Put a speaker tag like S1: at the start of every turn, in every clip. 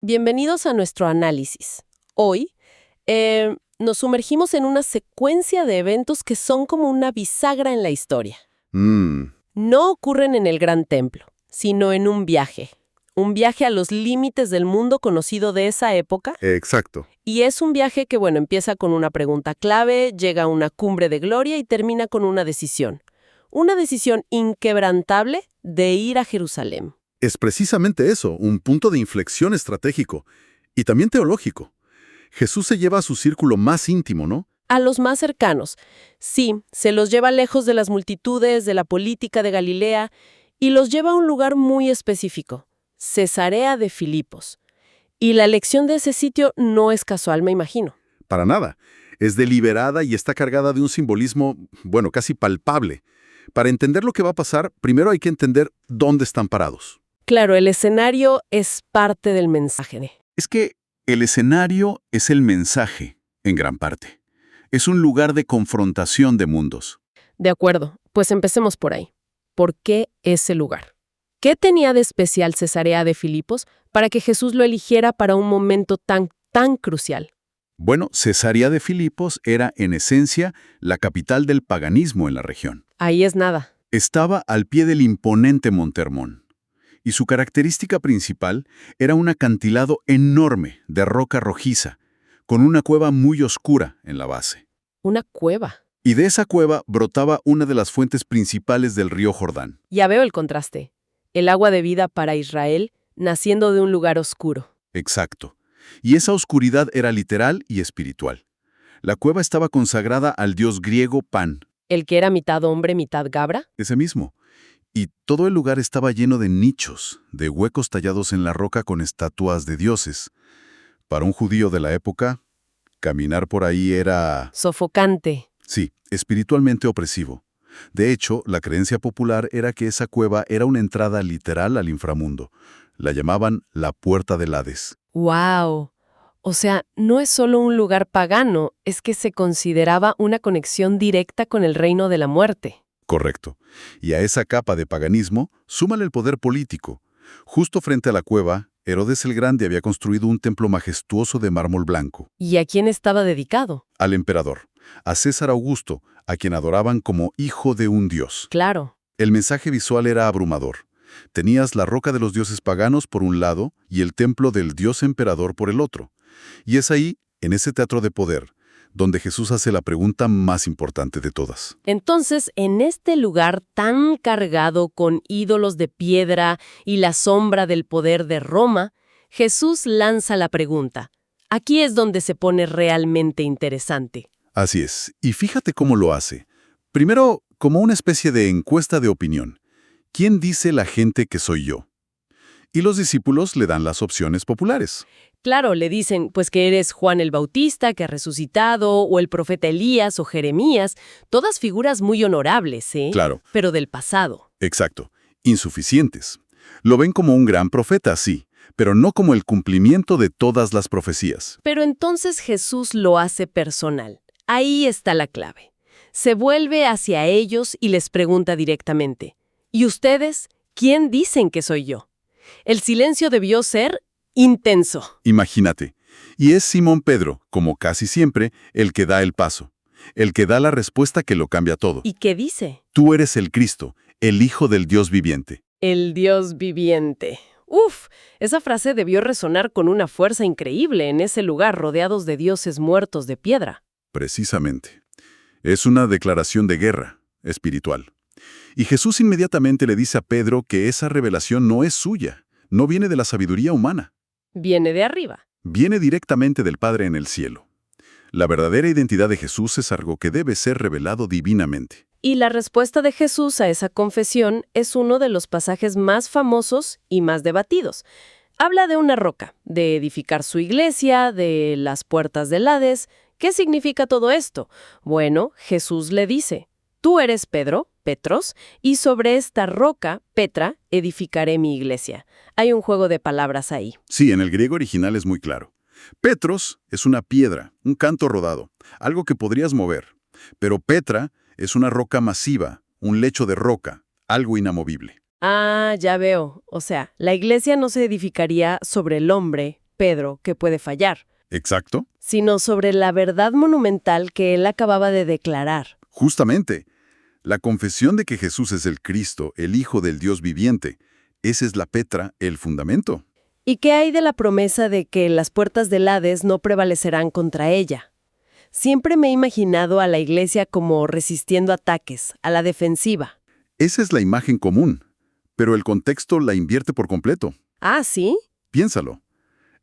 S1: Bienvenidos a nuestro análisis. Hoy nos sumergimos en una secuencia de eventos que son como una bisagra en la historia. No ocurren en el Gran Templo, sino en un viaje. Un viaje a los límites del mundo conocido de esa época.
S2: Exacto.
S1: Y es un viaje que, empieza con una pregunta clave, llega a una cumbre de gloria y termina con una decisión. Una decisión inquebrantable de ir a Jerusalén.
S2: Es precisamente eso, un punto de inflexión estratégico y también teológico. Jesús se lleva a su círculo más íntimo, ¿no?
S1: A los más cercanos. Sí, se los lleva lejos de las multitudes, de la política de Galilea, y los lleva a un lugar muy específico, Cesarea de Filipos. Y la elección de ese sitio no es casual, me imagino.
S2: Para nada. Es deliberada y está cargada de un simbolismo, casi palpable. Para entender lo que va a pasar, primero hay que entender dónde están parados.
S1: Claro, el escenario es parte del mensaje.
S3: Es que el escenario es el mensaje, en gran parte. Es un lugar de confrontación de mundos.
S1: De acuerdo, pues empecemos por ahí. ¿Por qué ese lugar? ¿Qué tenía de especial Cesarea de Filipos para que Jesús lo eligiera para un momento tan crucial?
S3: Bueno, Cesarea de Filipos era, en esencia, la capital del paganismo en la región.
S1: Ahí es nada.
S3: Estaba al pie del imponente Monte Hermón. Y su característica principal era un acantilado enorme de roca rojiza, con una cueva muy oscura en la base.
S1: Una cueva.
S3: Y de esa cueva brotaba una de las fuentes principales del río Jordán.
S1: Ya veo el contraste. El agua de vida para Israel, naciendo de un lugar oscuro.
S3: Exacto. Y esa oscuridad era literal y espiritual. La cueva estaba consagrada al dios griego Pan.
S1: ¿El que era mitad hombre, mitad cabra?
S3: Ese mismo. Y todo el lugar estaba lleno de nichos, de huecos tallados en la roca con estatuas de dioses. Para un judío de la época, caminar por ahí era...
S1: Sofocante.
S3: Sí, espiritualmente opresivo. De hecho, la creencia popular era que esa cueva era una entrada literal al inframundo. La llamaban la Puerta del Hades.
S1: ¡Wow! O sea, no es solo un lugar pagano, es que se consideraba una conexión directa con el reino de la muerte.
S3: Correcto. Y a esa capa de paganismo, súmale el poder político. Justo frente a la cueva, Herodes el Grande había construido un templo majestuoso de mármol blanco.
S1: ¿Y a quién estaba dedicado?
S3: Al emperador, a César Augusto, a quien adoraban como hijo de un dios.
S1: Claro.
S3: El mensaje visual era abrumador. Tenías la roca de los dioses paganos por un lado y el templo del dios emperador por el otro. Y es ahí, en ese teatro de poder, donde Jesús hace la pregunta más importante de todas.
S1: Entonces, en este lugar tan cargado con ídolos de piedra y la sombra del poder de Roma, Jesús lanza la pregunta. Aquí es donde se pone realmente interesante.
S3: Así es, y fíjate cómo lo hace. Primero, como una especie de encuesta de opinión. ¿Quién dice la gente que soy yo? Y los discípulos le dan las opciones populares.
S1: Claro, le dicen, pues que eres Juan el Bautista, que ha resucitado, o el profeta Elías o Jeremías, todas figuras muy honorables, ¿eh?
S3: Claro.
S1: Pero del pasado.
S3: Exacto. Insuficientes. Lo ven como un gran profeta, sí, pero no como el cumplimiento de todas las profecías.
S1: Pero entonces Jesús lo hace personal. Ahí está la clave. Se vuelve hacia ellos y les pregunta directamente, ¿y ustedes? ¿Quién dicen que soy yo? El silencio debió ser intenso.
S3: Imagínate. Y es Simón Pedro, como casi siempre, el que da el paso. El que da la respuesta que lo cambia todo.
S1: ¿Y qué dice?
S3: Tú eres el Cristo, el Hijo del Dios viviente.
S1: El Dios viviente. Uf, esa frase debió resonar con una fuerza increíble en ese lugar rodeados de dioses muertos de piedra.
S3: Precisamente. Es una declaración de guerra espiritual. Y Jesús inmediatamente le dice a Pedro que esa revelación no es suya, no viene de la sabiduría humana.
S1: Viene de arriba.
S3: Viene directamente del Padre en el cielo. La verdadera identidad de Jesús es algo que debe ser revelado divinamente.
S1: Y la respuesta de Jesús a esa confesión es uno de los pasajes más famosos y más debatidos. Habla de una roca, de edificar su iglesia, de las puertas del Hades. ¿Qué significa todo esto? Bueno, Jesús le dice, tú eres Pedro, Petros, y sobre esta roca, Petra, edificaré mi iglesia. Hay un juego de palabras ahí.
S3: Sí, en el griego original es muy claro. Petros es una piedra, un canto rodado, algo que podrías mover. Pero Petra es una roca masiva, un lecho de roca, algo inamovible.
S1: Ah, ya veo. O sea, la iglesia no se edificaría sobre el hombre, Pedro, que puede fallar,
S3: Exacto.
S1: sino sobre la verdad monumental que él acababa de declarar.
S3: Justamente. La confesión de que Jesús es el Cristo, el Hijo del Dios viviente. Esa es la Petra, el fundamento.
S1: ¿Y qué hay de la promesa de que las puertas del Hades no prevalecerán contra ella? Siempre me he imaginado a la Iglesia como resistiendo ataques, a la defensiva.
S3: Esa es la imagen común, pero el contexto la invierte por completo.
S1: ¿Ah, sí?
S3: Piénsalo.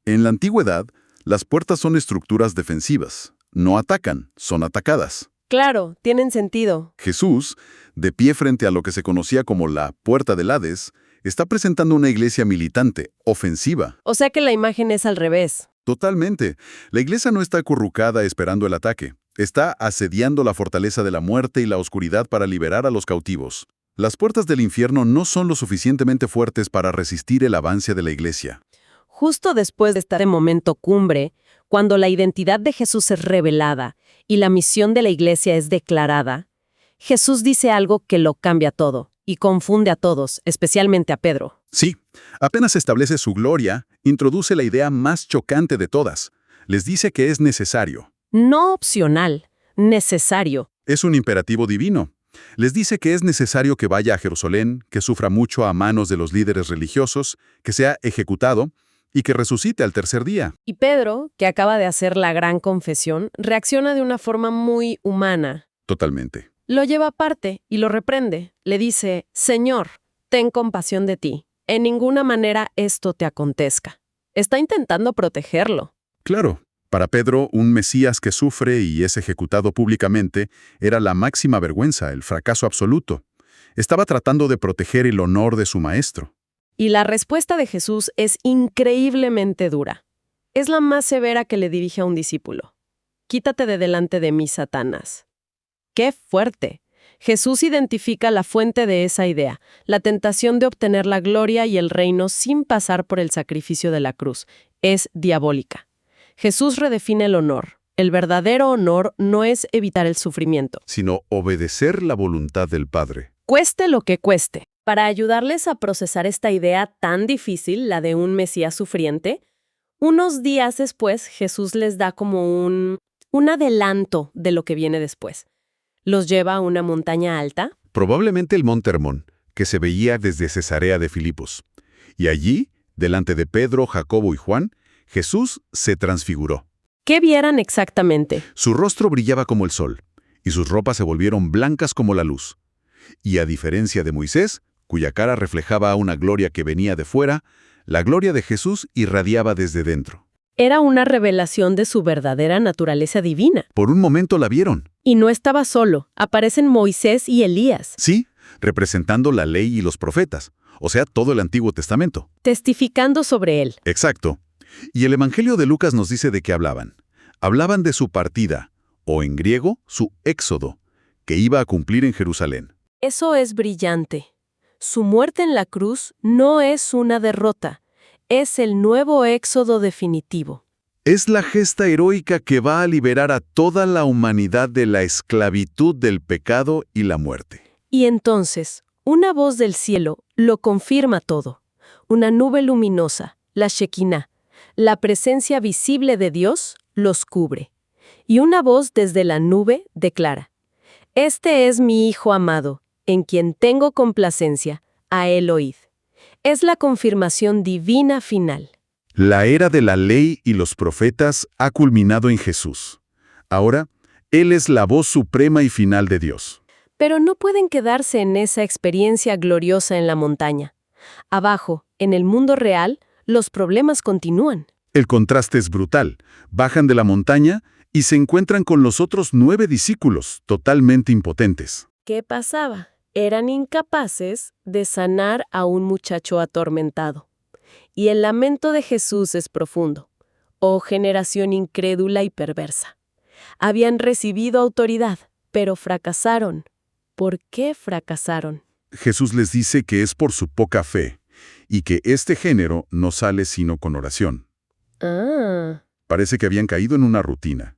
S3: En la antigüedad, las puertas son estructuras defensivas. No atacan, son atacadas.
S1: Claro, tienen sentido.
S3: Jesús, de pie frente a lo que se conocía como la Puerta del Hades, está presentando una iglesia militante, ofensiva.
S1: O sea que la imagen es al revés.
S3: Totalmente. La iglesia no está acurrucada esperando el ataque. Está asediando la fortaleza de la muerte y la oscuridad para liberar a los cautivos. Las puertas del infierno no son lo suficientemente fuertes para resistir el avance de la iglesia.
S1: Justo después de este momento cumbre, cuando la identidad de Jesús es revelada y la misión de la Iglesia es declarada, Jesús dice algo que lo cambia todo y confunde a todos, especialmente a Pedro.
S3: Sí, apenas establece su gloria, introduce la idea más chocante de todas. Les dice que es necesario.
S1: No opcional, necesario.
S3: Es un imperativo divino. Les dice que es necesario que vaya a Jerusalén, que sufra mucho a manos de los líderes religiosos, que sea ejecutado y que resucite al tercer día.
S1: Y Pedro, que acaba de hacer la gran confesión, reacciona de una forma muy humana.
S3: Totalmente.
S1: Lo lleva aparte y lo reprende. Le dice, Señor, ten compasión de ti. En ninguna manera esto te acontezca. Está intentando protegerlo.
S3: Claro, para Pedro, un Mesías que sufre y es ejecutado públicamente era la máxima vergüenza, el fracaso absoluto. Estaba tratando de proteger el honor de su maestro.
S1: Y la respuesta de Jesús es increíblemente dura. Es la más severa que le dirige a un discípulo. Quítate de delante de mí, Satanás. ¡Qué fuerte! Jesús identifica la fuente de esa idea, la tentación de obtener la gloria y el reino sin pasar por el sacrificio de la cruz. Es diabólica. Jesús redefine el honor. El verdadero honor no es evitar el sufrimiento,
S3: Sino obedecer la voluntad del Padre.
S1: cueste lo que cueste. Para ayudarles a procesar esta idea tan difícil, la de un Mesías sufriente, unos días después Jesús les da como un adelanto de lo que viene después. Los lleva a una montaña alta.
S3: Probablemente el Monte Hermón, que se veía desde Cesarea de Filipos. Y allí, delante de Pedro, Jacobo y Juan, Jesús se transfiguró.
S1: ¿Qué vieran exactamente?
S3: Su rostro brillaba como el sol, y sus ropas se volvieron blancas como la luz. Y a diferencia de Moisés, cuya cara reflejaba una gloria que venía de fuera, la gloria de Jesús irradiaba desde dentro.
S1: Era una revelación de su verdadera naturaleza divina.
S3: Por un momento la vieron.
S1: Y no estaba solo. Aparecen Moisés y Elías,
S3: Sí, representando la ley y los profetas, o sea, todo el Antiguo Testamento.
S1: testificando sobre él.
S3: Exacto. Y el Evangelio de Lucas nos dice de qué hablaban. Hablaban de su partida, o en griego, su éxodo, que iba a cumplir en Jerusalén.
S1: Eso es brillante. Su muerte en la cruz no es una derrota, es el nuevo éxodo definitivo.
S3: Es la gesta heroica que va a liberar a toda la humanidad de la esclavitud del pecado y la muerte.
S1: Y entonces, una voz del cielo lo confirma todo. Una nube luminosa, la Shekinah, la presencia visible de Dios, los cubre. Y una voz desde la nube declara: Este es mi Hijo amado, en quien tengo complacencia, a él oíd. Es la confirmación divina final.
S3: La era de la ley y los profetas ha culminado en Jesús. Ahora, Él es la voz suprema y final de Dios.
S1: Pero no pueden quedarse en esa experiencia gloriosa en la montaña. Abajo, en el mundo real, los problemas continúan.
S3: El contraste es brutal. Bajan de la montaña y se encuentran con los otros 9 discípulos, totalmente impotentes.
S1: ¿Qué pasaba? Eran incapaces de sanar a un muchacho atormentado. Y el lamento de Jesús es profundo. Oh generación incrédula y perversa. Habían recibido autoridad, pero fracasaron. ¿Por qué fracasaron?
S3: Jesús les dice que es por su poca fe y que este género no sale sino con oración.
S1: Ah,
S3: Parece que habían caído en una rutina.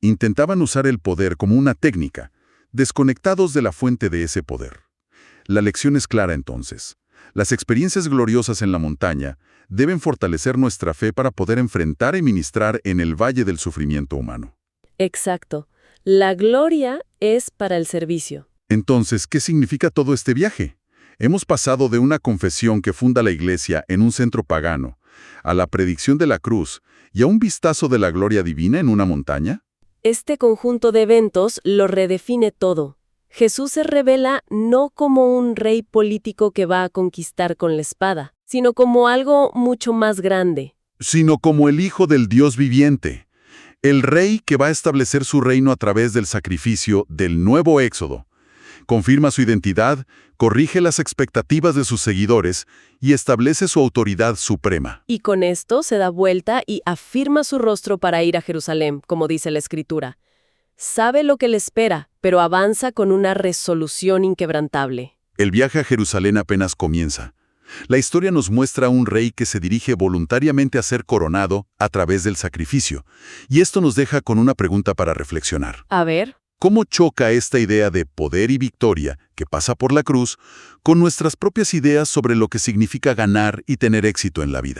S3: Intentaban usar el poder como una técnica, desconectados de la fuente de ese poder. La lección es clara entonces. Las experiencias gloriosas en la montaña deben fortalecer nuestra fe para poder enfrentar y ministrar en el valle del sufrimiento humano.
S1: Exacto. La gloria es para el servicio.
S3: Entonces, ¿qué significa todo este viaje? Hemos pasado de una confesión que funda la Iglesia en un centro pagano, a la predicción de la cruz y a un vistazo de la gloria divina en una montaña.
S1: Este conjunto de eventos lo redefine todo. Jesús se revela no como un rey político que va a conquistar con la espada, sino como algo mucho más grande.
S3: Sino como el Hijo del Dios viviente, el Rey que va a establecer su reino a través del sacrificio del nuevo Éxodo. Confirma su identidad, corrige las expectativas de sus seguidores y establece su autoridad suprema.
S1: Y con esto se da vuelta y afirma su rostro para ir a Jerusalén, como dice la Escritura. Sabe lo que le espera, pero avanza con una resolución inquebrantable.
S3: El viaje a Jerusalén apenas comienza. La historia nos muestra a un rey que se dirige voluntariamente a ser coronado a través del sacrificio. Y esto nos deja con una pregunta para reflexionar.
S1: A ver.
S3: ¿Cómo choca esta idea de poder y victoria que pasa por la cruz con nuestras propias ideas sobre lo que significa ganar y tener éxito en la vida?